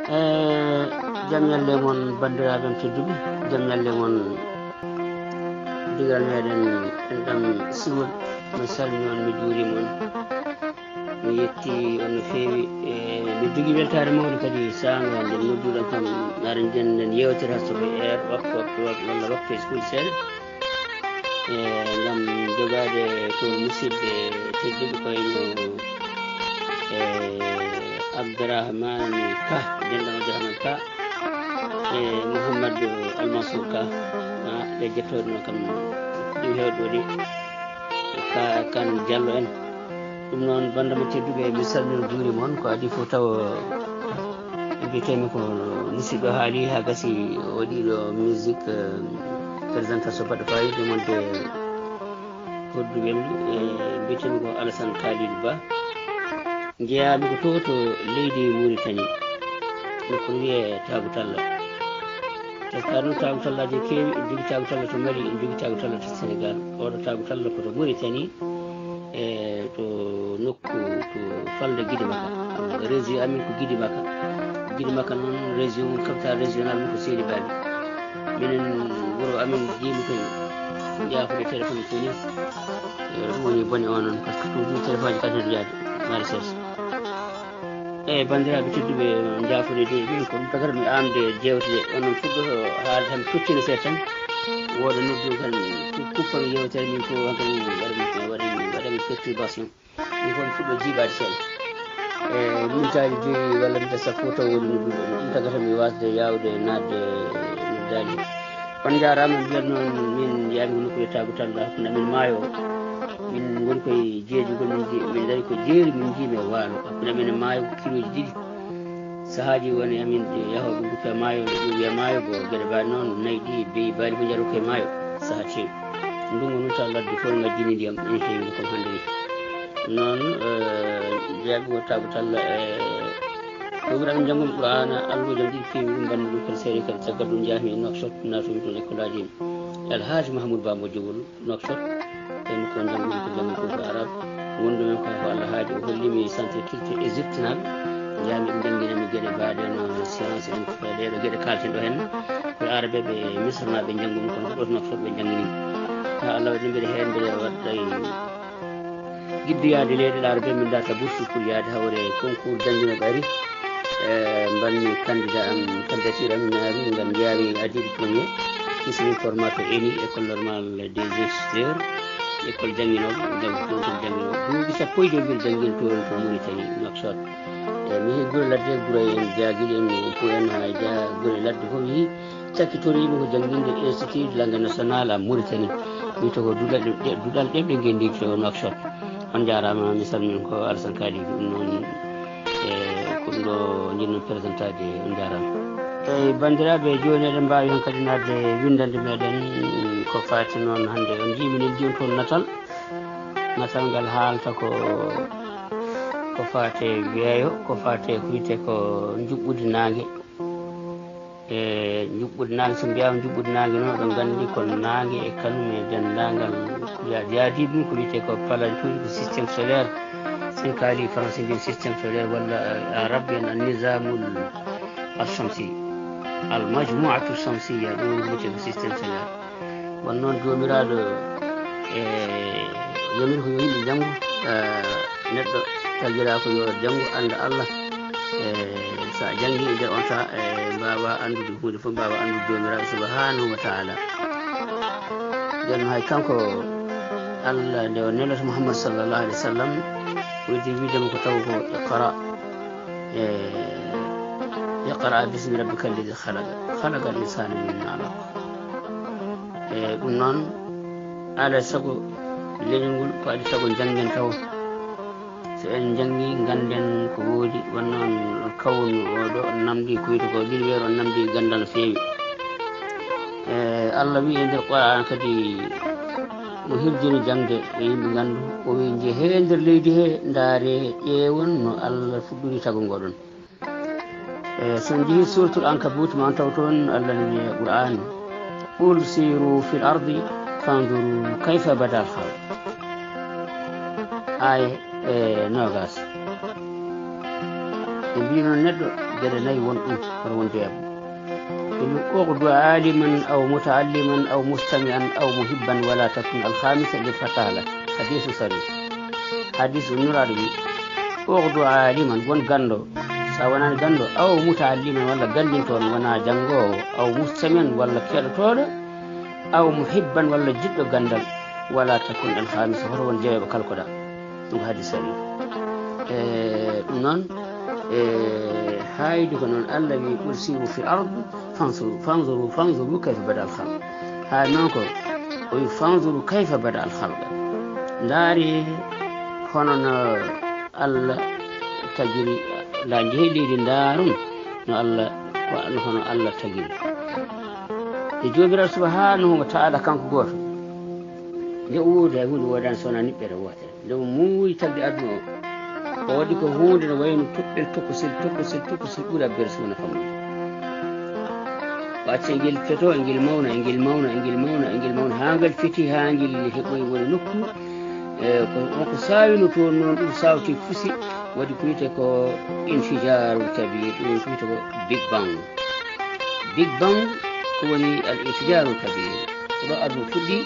jamyal lemon bandiraɓe tedduɓe jamyal lemon digal meɗen enɗam siwol mi salmi on mi juurima on mi yetti on no feewi mi jogui weltare mawde kadi sanga nde nodduɗon kam ara nden yewtere hasoɓe waktu walla waktu e school seeɗa gam jogade ko musidɓe tedduɓe koyno Abdourahmane Ka denɗam Abdourahmane Ka Mouhamadou Almansour Ka ɗe jettoɗo no kam ɗum hewɗo ɗi ka kan Diallo en ɗum noon bandama tedduɓe mi salmino juurima on ko adi fof taw mbiyetemi ko musidɗo haali ha gasi o waɗiɗo musique présentation baɗɗo fayida wonde hodduɓem mbiyetemi ko Alassane Kalidou Ba jeeyami ko to leydi Mauritanie nokko wiye Tagu Talla teskar noon Tagu Tallaji keewi en jogui Tagu Talla to Mali en jogui Tagu Talla to Sénégal oɗo Tagu Talla koto Mauritanie to nokku to falde Guidy Maka région amin ko Guidy Maka noon région capital régional mo ko Seydi Bali minen wuuro amin jiimi koy jaafude téléphone foni ɗum woni bone o noon par ce que toujours téléphone ji kadi yaade maraîchage bandiraɓe tedduɓe jaafude de ɗin ko ɗum tagata mi amde jewteɗe onon fuɗɗoto haalde tan tottino seeɗa tan woda noddu kan kuppan yewtere min fo tan waɗami perturbation min fof mi fuɗɗo jiiɓade seeɗa mintaji joyi walla minta sappo taw woni nodduɗo ɗum tagata mi wasde yawde nadde noddali on jarama mbiyat noon min yami nokkude Tagu Talla hakkude amin maayo min woni koye jeejugol min dari ko jeeri min jiimi e waalo hakkude amin e maayo kiloji ɗiɗi sahaji woni amin yahoɓe guppi e maayo ɗum wiya maayo bo gueɗe mbaɗe noon nayyi ɗi beyi baali ɓe jaru koye maayo saaha ceewi ndungu noon taw ladde fof ngajjini ndiyam ene heewi comme hannde ni noon jeeyaɓe ko Tagu Talla ɗoɓuuri amin janggumi Qur'ana alluji am ɗiɗi peewi ɗum banndi ɗum kadi seeɗa kadi caggal ɗum jahmi e Nouakchott natumi toon école aji Alhaji Mahamoudou Bamba Diowol Nouakchott tawi ko janggumi ko janggumi ko arabe wondumen ko Allah haaji o hollimi centre culture égypte naɓe jami ɓe jangguinami gueɗe mbaɗe no science en ɗeɗo gueɗe kalten ɗo henna koye arabe ɓe misra naɓe janggumi kono ko ɗo Nouakchott ɓe jangguinimi ha Allah waɗi mbiɗa hen mbiɗa waɗɗay guiddoyade leyɗeɗe arabe min darta bourse pour yaade hawre concours jangguino ɓari mbanmi candidat am candidature am naari ngam jaawi adiɗo premier kismi formateur ENI école normale des ingénieurs école jangguinoɓe ngam toon jangguinoɓe duuɓi sappo e joyi mbiɗa jangguino toon to Mauritanie Nouakchott mi heehi guure ladde Gouray en Diaguiɗi en fo en ha guure ladde fof yeehi cakkitorimi ko jangguinde institut de langue nationale à Mauritanie wiyete ko duɗal ɗeɓɗe guendi to Nouakchott on jarama mi salmini ko Alassane Kalidou ɗum noon ko ɗum ɗo jinno présentade on jarama eyyi bandiraɓe joni eɗen mbawi hen kadi nadde windande meɗen ko fati noon hande on jiminen joni toon natal ngal haalta ko fate weeyo ko fate ko wiyete ko juɓɓude nangue juɓɓude nangue so mbiyama juɓɓude nangue noon oɗon gandi ko nangue e kañum e dendagal yaadi ɗum ko wiyete ko palantuji ko systéme solaire sen kaali français mbi systéme solaire walla arabe en an-nizamul al-shamsi al-majmu'atu shamsiyya ɗum wiyete ko systéme solaire won noon jomiraɗo yomin ko yo yimɓe janggo neɗɗo tagira ko yo janggo anda Allah sa jangi e nder on saha mbawa andude hunde fof mbawa andude jomiraɗo subhanahu wa ta'ala nden hay kanko Allah nde o nelata Muhammad sallallahu alaihi wa sallam widi widemo ko taw ko iqra bismi rabbika alladi khalaqa al insana min alaq ɗum noon ala sago leñol ngol ko adi sago janggen taw so en jangi ganden ko woodi won noon kawnu oɗo namdi ko wiyete ko ɗin on namdi gandal no feewi Allah wi e nder Qur'an kadi mo hirjini jangde e yimɓe gandu o wi jeehe nder leydi he ndaare ƴeewon no Allah fuɗɗori tago ngoɗon so jeehi suratul ankabut ma taw toon Allah ne wiya Qur'an qul siru fil ardi fanduru kayfa bada al khalq ay nogas e mbino neɗɗo جرناي ون جاب أغدو عالما أو متعلما أو مستمعا أو محبا ولا تكن الخامسة للفتالة حديث صريح حديث النراري أغدو عالما ون غندو سوانا غندو أو متعلما ولا غندين ونا جانغو أو مستمعا ولا كيرتور أو محبا ولا جد غندل ولا تكن الخامسة هو جاب كالكدا حديث صريح نون هاي دكان الذي يرسل في الأرض فانظروا كيف بدأ الخلق هاي نانكو ويفانظروا كيف بدأ الخلق داري هنا الله تجري لا جهلي دارون الله هنا الله تجري يجوبر سبحانه وتعالى كان كغور يقول ودان سونا نبر واتر لو مو يتبدي أدنو ودي ko hunde no wayno tokkosil ɓura bersuna fammi wacce ngel feto engel mawna ha ngal feti ha ngel heɓoy woni nokku ko sawino toon noon ɗum sawti fusi waɗi ko wiyete ko infijaru kabir ɗum ko wiyete ko big bang ko woni al infijaru kabir ɗo aduna fuɗɗi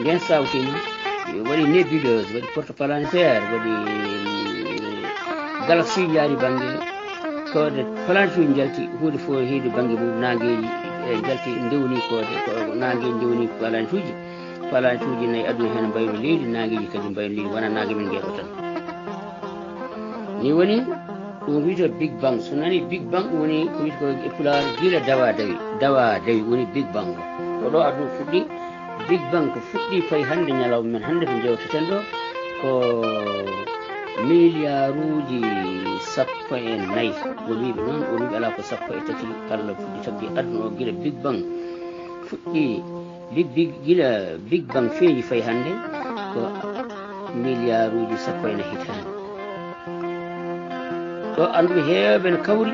nden sawtima waɗi nébuleuse waɗi porte planétaire waɗi galaxie jaari bange kode planète jalti huude fo heedi bange mum nangeji jalti ndewni kode ko nangeji ndewni planète uji nayi aduna hen mbayno leydi nangeji kadi mbayno leydi wona nange men ngeɗo tan ni woni ɗum wiyete big bang so nani big bang ɗum woni ko wiyete ko e pular gila dawa dawi woni big bang ko ɗo aduna fuɗɗi big bang ko fuɗɗi fayi hande ñalawma men hande ko jewteten ɗo ko milyaruji 14 woniɓe noon woniɓe ala ko 13 Allah fuɗɗi tabbi aduna o gila big bang fuɗɗi gila big bang feeñi fayi hande ko milyaruji 14 hitande ɗo anduɓe heewɓe ne kawri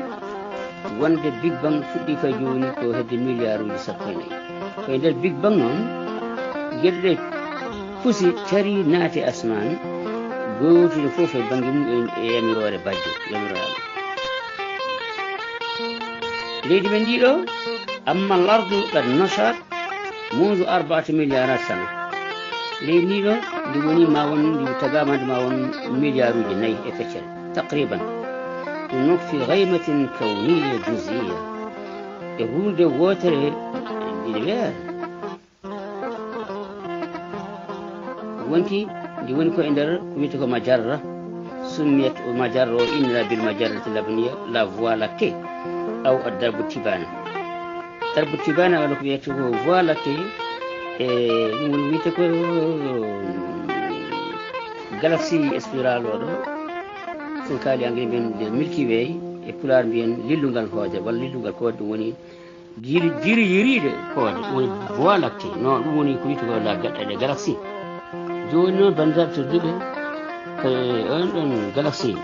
wonde big bang fuɗɗi fayi joni ko hedde milyaruji 14 koye nder big bang noon gueɗe ɗe pusi tari naati asman gootude fof e bange mum e yamirore bajjo yamirore leydi men ndiɗo amma lardu qad nashat mundu 4 milliardat sana leydi ndiɗo ndi woni ma won ndi tagama nde ma won milliaruji 4 e feccere taqriban ɗum noon fi gaymatin kawniya jusiya e hulde wotere ɗiɗi weere wonti ndi woni ko e nder ko wiyete ko majarra summiyat o majarra o innira bil majarrati labniya la voie lactée aw darbu tibana wala ko wiyete ko voie lactée e ɗum woni wiyete ko galaxie spirale o ɗo sen kaali anglais mbiyen de milky way e pular mbiyen lillungal hoode walla lillungal koode ɗum woni jiri yiriɗe koode ɗum woni voie lactée non ɗum woni ko wiyete ko la gaɗɗaɗe galaxie joni noon bandiraɓe tedduɓe ko on ɗon galaxie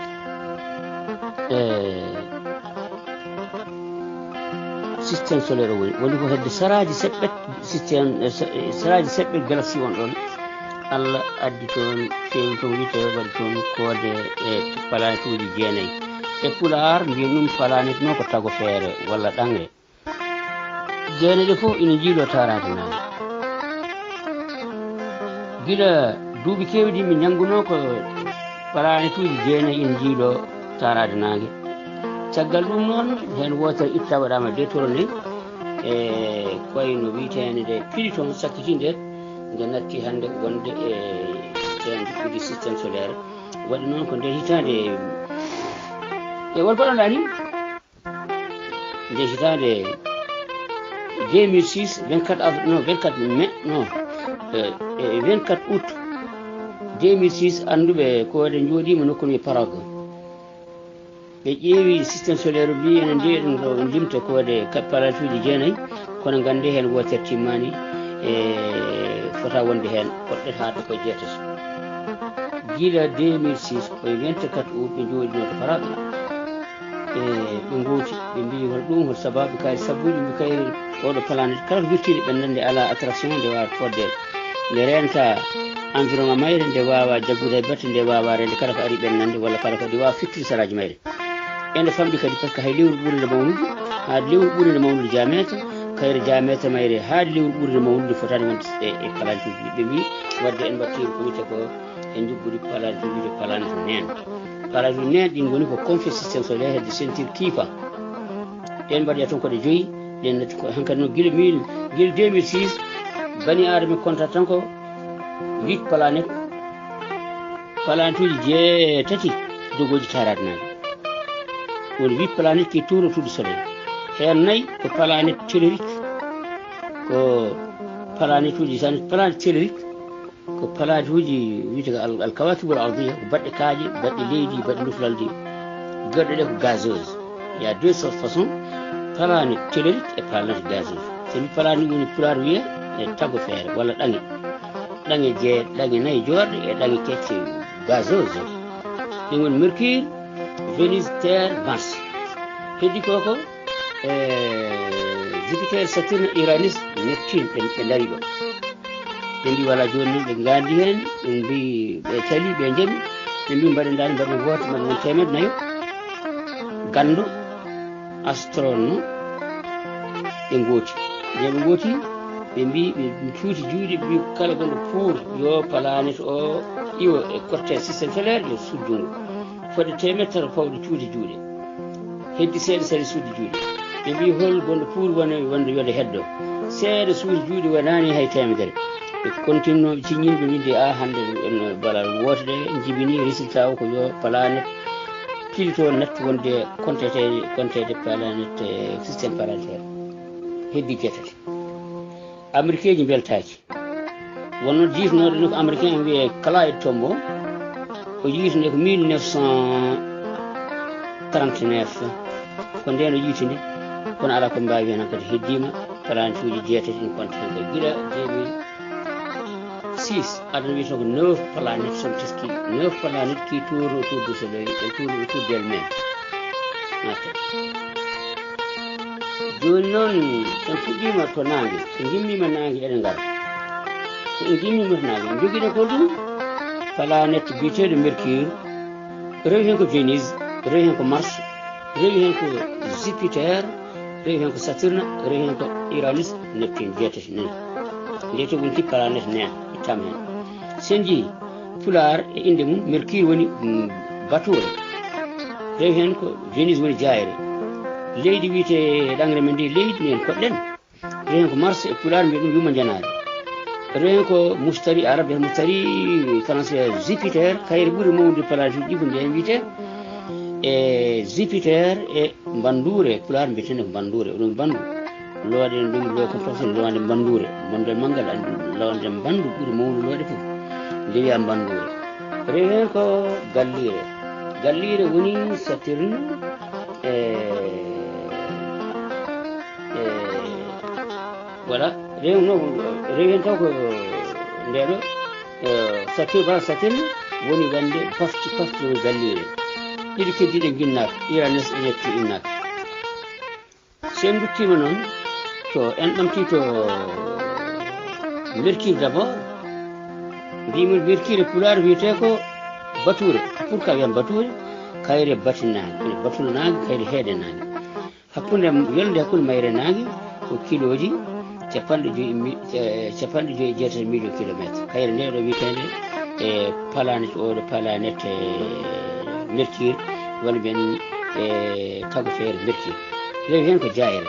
systéme solaire o woni ko hedde saraji seɓɓe systéme saraji seɓɓe galaxie on ɗon Allah addi toon feewi toon wiyete waɗi toon koode e planète uji 9 e pular mbiyen ɗum planète noon ko tago feere walla ɗangre 9 ɗe fof ina jiilo tarade nane gila duuɓi kewɗi mi jannguno ko planète uji 9 ina jiilo tarade nangue caggal ɗum noon hen wotere itta waɗama détourné e koyno witende nde piɗi toon sakkiti nder nde natti hande wonde e ɗuɗi systéme solaire waɗi noon ko nder hitande e won baɗoɗa ni nde hitande 2006 24 mai non 24 août 2006 anduɓe koode jooɗima nokkumi Parague ɓe ƴeewi systéme solaire mbi ene ndeɗen ɗo limta koode planète uji 9 kono gande hen wotere timmani e fota wonde hen poɗɗet haade ko 7 gila 2006 koye 24 août ɓe jooɗino to Parague e ɓe goti ɓe mbi hol ɗum hol sababu kay sabuji mbi kay oɗo planète kala ko wirtiɗe ɓendande ala attraction nde wawa fodde nde renta environnement mayre nde wawa jaggude e berte nde wawa rende kala ko ari ɓennande walla kala ko ɗi wawa fittude saraji mayre ene famdi kadi par que hay lewru ɓurde mawnude haade lewru ɓurde mawnude jameta kayre jameta mayre haade lewru ɓurde mawnude fotani wonde e palantuji ɓe mbi wadde en batti ko wiyete ko en jogguɗi palantu wiide palantu nen palantu nen ɗin goni ko confie systéme solaire hedde ceinture kiifa ɗen mbaɗoya toon koɗe joyi ɗen hankkadi noon guila 2006 bani adama compta tan ko 8 planète palantuji jeetati dogoji taratnaɓe woni 8 planète qui tourne autour du soleil hen 4 ko planète tellurique ko planète uji tan planète tellurique ko planète uji wiyete ko alkawakibul ardiya ko baɗɗe kaaƴe baɗɗe leydi baɗɗe luflalde gaɗɗe ɗe ko gazeuse il y a deux sortes façon planète tellurique et planète gazeuse so mi planète woni pulaar wiya e taggo feere walla ɗange ɗange nayyi jorɗe e ɗange kecce gazeuse ɗin woni mercure Vénus terre mars heddi koko Jupiter Saturne Uranus Neptune ɓe dari ɗo ɓe mbi wala joni noon ɓe gandi hen ɓe mbi ɓe cali ɓe jaɓi ɓe mbi mbaɗen dani mbaɗen goto mbaɗen won 100 gando astronome ɓe gooti ɓe gooti ɓe mbi ɓe cuuti juuɗe ɓe mbi kala gonɗo pour yo planète o iwo e cortège systéme solaire yo suddungo fodde 100 fawde cuuɗi juuɗe heddi seeɗa sari suudi juuɗe ɓe mbi hol gonɗo pour wonde yode heddo seeɗa suudi juuɗe wonani hay 100 ɓe continue ɓe ciññini ɓe windi a hande en bala woto ɗe jibini résultat o ko yo planète pilito natti wonde comptede planète systéme planétaire heddi jeetati américain ji beltaki wonno jiitnoɗe no ko américain en wiye Clyde Tombaugh o yiitinde ko 1939 ko nden o yiitinde kono ala ko mbawi hen kadi heddima planète uji jeetati ɗin compte hen ko guila 2006 aɗa wiyata ko 9 planètes sont teski 9 planètes qui tournent autour du soleil et tournent autour d'elles-mêmes joni noon en fuɗɗima to nangue so gimmima nangue eɗen gara so en gimmima to nangue en joguiɗen ko ɗum planète biyeteɗo mercure rewi hen ko Vénus rewi hen ko Mars rewi hen ko Jupiter rewi hen ko Saturne rewi hen ko Uranus Neptune jeetati nani ndeyto wonti planète nen ittama hen sen jeeyi Pulaar e inde mum mercure woni batore rewi hen ko Vénus woni jayre leydi wiyete ɗangre men ndi leydi men koɗɗen rewi hen ko Mars e Pulaar mbiya ɗum yuma janare rewi hen ko mustari arabe mustari français Jupiter kayre ɓuuri mawde planète uji ɗi ko nden wiyete e Jupiter e bandure Pulaar mbiyeten ko bandure oɗum bandu loode ɗum lo ko professeur loode bandure mangal loode bandu ɓuuri mawde loode fof ndewiya bandure rewi hen ko gallire woni Saturne voilà rewi hen taw ko ndeɗo Saturne woni wande pafti woni gallire ɗiɗi keddiɗe guinnaka Uranus e Neptune innaka sen duttima noon to en ɗamti to mercure d' abord mbimon mercure Pulaar wiyete ko bature pourquoi wiyam bature kayre batinage ene batuna nangue kayre heede nangue hakkude yolde hakkude mayre nangue ko kiloji capanɗe joyi jeetati million kilométre kayre ndeɗo wiyetede e planète oɗo planète mercure walla mbiyen e taggo feere mercure rewi hen ko jayere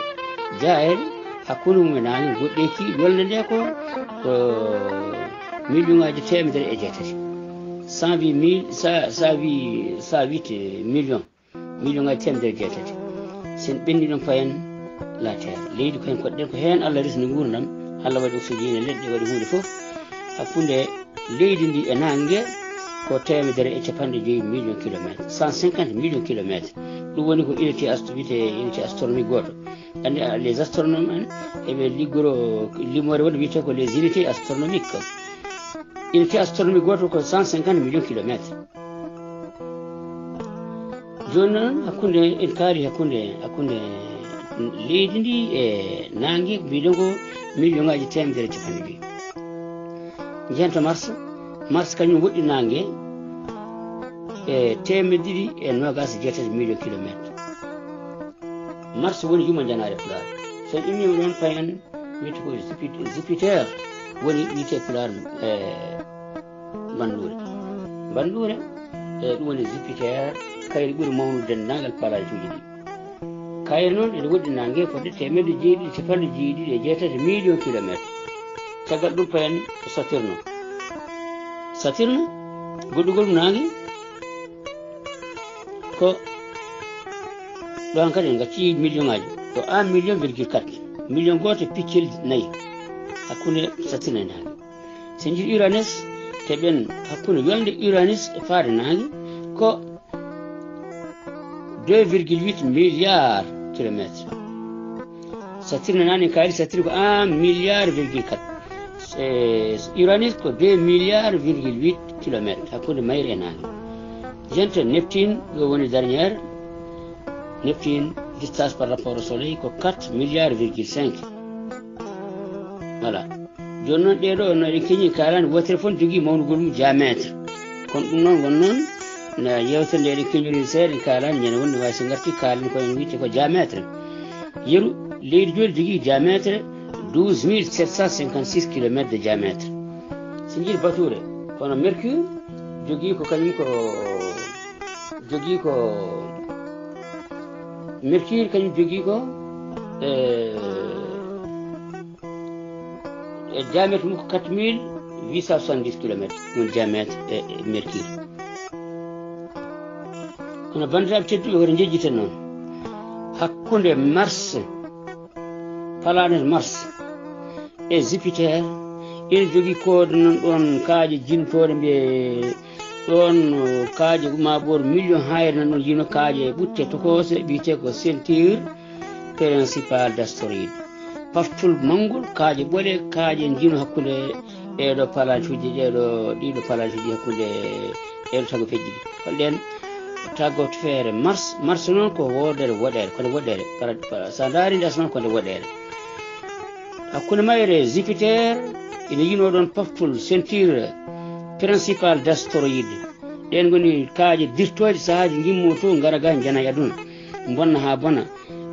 hakkude mum e nangue goɗɗe ki yolde nde ko million ngaji 100 100 million ngaji 100 sen ɓenni ɗon fayen la terre leydi ko hen koɗɗen ko hen Allah resni gurdam Allah waɗi oxygène e leɗɗe waɗi hunde foof hakkude leydi ndi e nangue ko 150 million kilométre 150 million kilométre ɗum woni ko unité astronomique goto andi les astronomes en eɓe liggoro limore wonde wiyete ko les unités astronomiques unité astronomique goto ko 150 million kilométre joni noon hakkude en kaari hakkude leydi ndi e nangue mbiɗon ko million ngaji 150 jento mars kañum woɗɗi nangue e 227 million kilométre mars woni juma janare pular so imi non fayan witi ko Jupiter woni wite pular bandure ɗum woni Jupiter kayri ɓuri mawnude dendagal palajuji ɗi kayri noon ene woɗɗi nangue fodde temedde jeeɗiɗi capanɗe jeeɗiɗi e jeetati million kilométre caggal ɗum payan ko Saturne goɗɗugol nangue ko ɗon kadi en gacci million ngaji ko 1,4 million goto piccel 4 hakkude Saturne e nangue so jiiɗi Uranus teɓen hakkude yolde Uranus e faade nangue ko 2,8 milliards kilomètres Saturne nani kaali Saturne ko 1,4 milliard Uranus ko 2,8 milliards kilomètres hakkude mayre e nangue gente Neptune ɗo woni dernière Neptune distance par rapport au soleil ko 4,5 milliards voilà joni noon ɗeɗo no eɗen keñi kalani wotere fof jogui mawnugol mum diamétre kono ɗum noon won noon no yewtere nde eɗen keñori seeɗa en kalani ñande wonde wawi so garti kalani koyen wiite ko diamétre yeru leydi joni jogui diamétre 12,756 kilomètres de diamétre so jiiɗi bature kono Mercure jogui ko kañum ko Mercure kañum jogui ko diamètre mum ko 4,870 kilomètres ɗum diamètre Mercure kono bandiraɓe tedduɓe woto jejjiten noon hakkude Mars planète Mars e Jupiter ene jogui koode noon ɗon kaaje jintoɗe mbiye ɗon kaaje maɓor million hayre nan ɗon jino kaaje ɓutte tokose ɓiyete ko ceinture principale d'astéroïde paftul mangol kaaje ɓoole kaaje jino hakkude ɗeɗo palajuji ɗiɗo palajuji hakkude ɗeɗo tago fejji ɗi holɗen taggoto feere Mars noon ko wodere woɗere kode woɗere sa daaride as noon kode woɗere hakkude mayre Jupiter ene yino ɗon paftul ceinture principale d'astéroïde ɗen goni kaaje dirtoje sahaji gimmo to gara ga jana e aduna bonna ha bona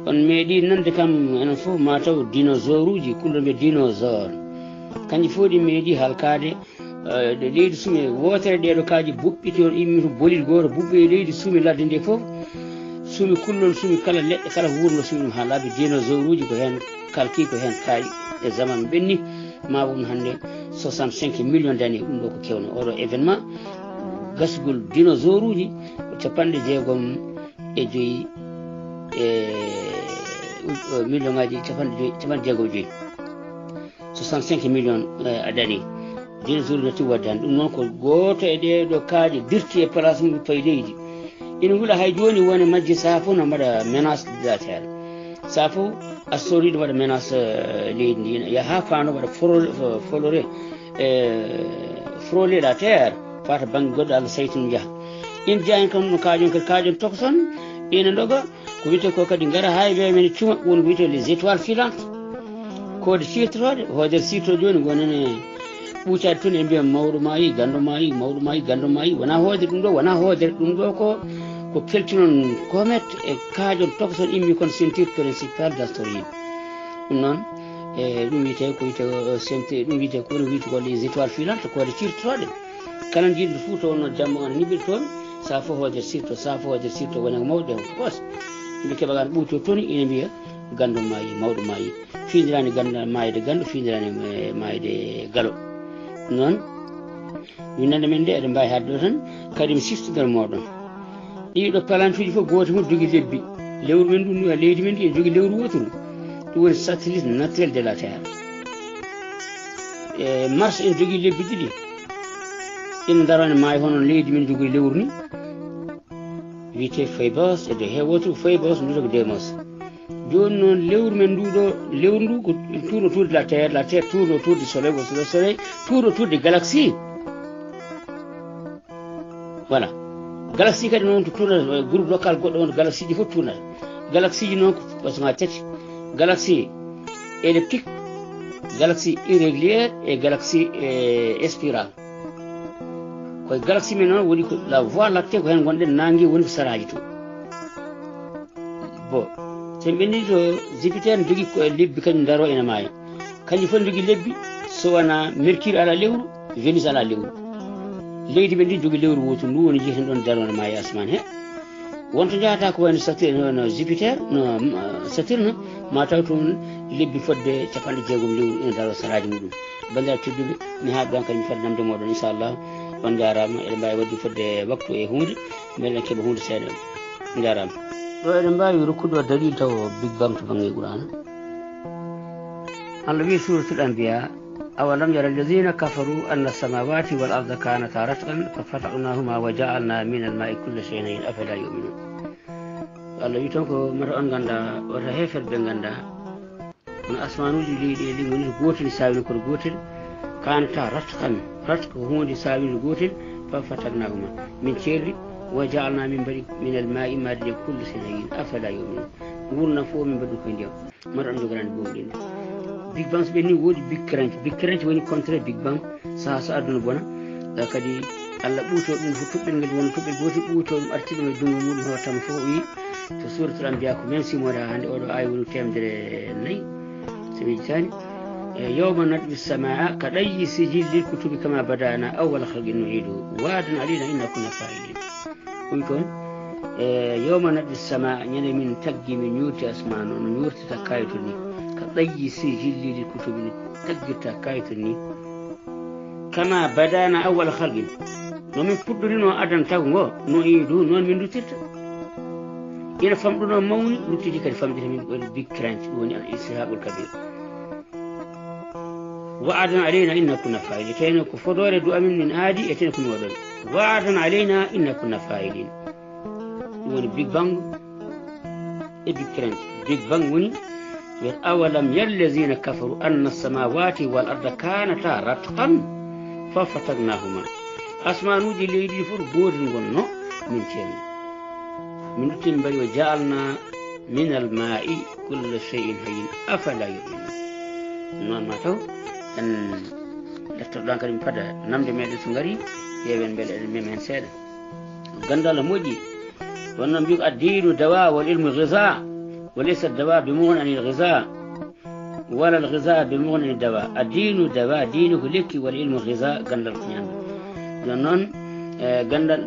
on meeɗi nande kam enen fof mataw dinosaure uji kulɗoɓe dinosaure kanƴi fof ɗi meeɗi halkade leydi suumi wotere ɗeɗo kaaji buɓɓiti on immi to bolid goto buɓɓe e leydi suumi ladde nde fof suumi kullon suumi kala leɗɗe kala wurno suumi ɗum ha laabi dinosaure uji ko hen kalki ko hen kaayi e zaman ɓenni ma won hande 65 millions d'années ɗum ɗo ko kewno oɗo événement gasgol dinosaure uji ko 65 million ngaji 65 millions d'années dinosaure natti wadde han ɗum noon ko goto e ɗeɗo kaaje dirti e place mum fayi leydi ina huula hay joni woni majji saha fof no mbaɗa menace de la terre saha fof astéroïde waɗa menace leydi ndi yaha fano waɗa frôler la terre fata banggue goɗɗo Allah saytino jaaha in jeyani kam no kaajon kadi kaajon tokoson ina doga ko wiyete ko kadi gara ha wewe men cuma won ko wiyete les étoiles filantes kode sitrode hoodere sitro joni gonene ɓuucade toon e mbiya mawɗo maayi gando maayi mawɗo maayi gando maayi wona hoodere ɗum ɗo wona hoodere ɗum ɗo ko peltinon comète e kaajon tokoson immi kono ceinture principale d'astéroïde ɗum noon ɗum wiyete ko wiyete ceinture ɗum wiyete ko woni wiyete ko les étoiles filantes kode cirtoɗe kala jiɗɗo fuu to wonno jamma on niɓɓir toon sa fof hoodere sirto sa fof hoodere sirto wona ko mawɗe ko kos yimɓe keɓa gan ɓuuco toon ina mbiya gando maayi mawɗo maayi fiidirani gando maayde gando fiidirani maayde galo noon winande men nde eɗen mbawi hadde ɗo tan kadi mi siftoɗere moɗon ɗiɗo palantuji fof goto fof jogui lebbi lewru men ɗum leydi men ndi ene jogui lewru wotoru ɗum woni satellite naturel de la terre Mars ene jogui lebbi ɗiɗi ina darani maayi hono leydi men jogui lewru ni wiyete Phobos e de he wotoru Phobos nduto ko Deimos joni noon lewru men nduɗo lewru ndu ko tourne autour de la terre tourne autour du soleil le soleil tourne autour des galaxies voilà galaxie kadi noon to tourne groupe local goɗɗo on galaxie ji fof tournata galaxie ji noon ko façon ha tati galaxie elliptique galaxie irrégulière et galaxie spirale koye galaxie men noon woni ko la voie lactée ko hen gonɗen nangue woni ko saraji to bon so سمبني جو جوبيتر دوغي كو ليبي كان دارو انا ماي كان فون دوغي ليبي سوانا ميركور على ليورو فينوس على ليورو ليدي بندي دوغي ليورو ووتو نو وني جيتن دون دارو انا ماي اسمان هي wonto jaata ko woni Saturne no Jupiter no Saturne ma tawton lebbi fodde capande jeegom lewru ina daro saraaji mudum bandal tedduɓe mi ha don kadi mi fadda namde moɗon inchallah on jarama eɗen mbawi wadde fodde waktu e hunde beelen keeɓa hunde seeɗa jarama ɗo eɗen mbawi rokkuɗo dalil taw Big Bang to banggue Qur'an Allah wi suratul anbiya أولم يرى الذين كفروا أن السماوات والأرض كانتا رتقا ففتقناهما وجعلنا من الماء كل شيء حي أفلا يؤمنون الله يتوكو مر أن غندا وتا هيفر بن غندا من أسمانوجي لي من غوتل ساوي كو غوتل كانتا رتقا رتق هوندي ساوي غوتل ففتقناهما من شيري وجعلنا من الماء ما كل شيء حي أفلا يؤمنون ورنا فو من بدو كو ndiyam مر أن غران بوغين Big Bang be ni wodi Big Crunch woni contre Big Bang sa aduna bona kadi alla buuto dum fu tubbel ngel won tubbel boti buuto dum artido me dungo mudum ho tam fo wi to suratul anbiya ko men simoda hande odo ay woni temdere nay simi tani yawma nadbi as-samaa kadayyi sijil lil kutubi kama badana awwal khalqin nu'idu wa'dan alina inna kunna fa'ilin kuntum yawma nadbi as-samaa nyane min taggi min yuti asmanu yurti takaytuni kadayyi sijil lil kutubi taggita kaytuni kama badana awwal khalqin no min puddurino adan tago no yidu non min dutirta ina famduno mawni luttidi kadi famdita min woni Big Crunch woni al-ishabul kabir wa'adan alaina inna kunna fa'ilin tayno ko fodore du amin min aadi e tan kun wadon wa'adan alaina inna kunna fa'ilin woni Big Bang e Big Crunch Big Bang woni أولم ير الذين كفروا أن السماوات والأرض كانتا رتقا ففتقناهما أسمانوجي ليدي فور بورن غنو من تيم من تنبري وجعلنا من الماء كل شيء حي أفلا يؤمنون نون ما تو أن لتردان كريم فدا نمد ميدي سنغري يبن بل المين سيدا غندال موجي ونبيك الدين دواء والعلم غذاء وليس الدواء بمغنى عن الغذاء ولا الغذاء بمغنى عن الدواء الدين دواء دينه لك والعلم غذاء غندال كنيان نون غندال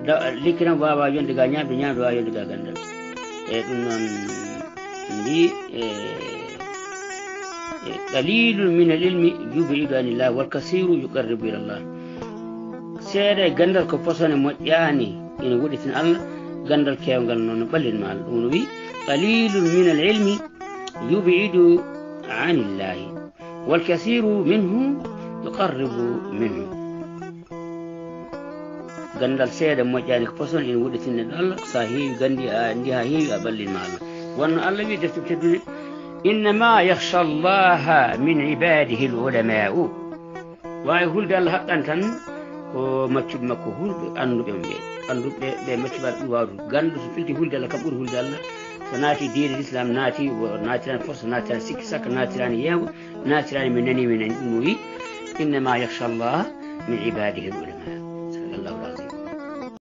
لكنا بابا يندغا نيابي نيابي وا يندغا غندال نون دي قليل من العلم يبعد عن الله والكثير يقرب الى الله سيده غندال ko posone moƴƴani ina wuditin Allah غندال kewgal non ballin mal dum wi قليل من العلم يبعد عن الله والكثير منه يقرب منه غندال سيده moƴƴani ko posone ina wuditin Allah sa heewi gandi andi ha heewi aballin mal won Allah wi deftu teddude إنما يخشى الله من عباده العلماء ويقول ده الحق أنتن ومكتوب مكهول أنو بمكتوب الوارد قالوا سفلتي هول ده كبر هول ده فناتي دين الإسلام ناتي وناتي فرصة ناتي سكسك ناتي ياو ناتي منني من النوي إنما يخشى الله من عباده العلماء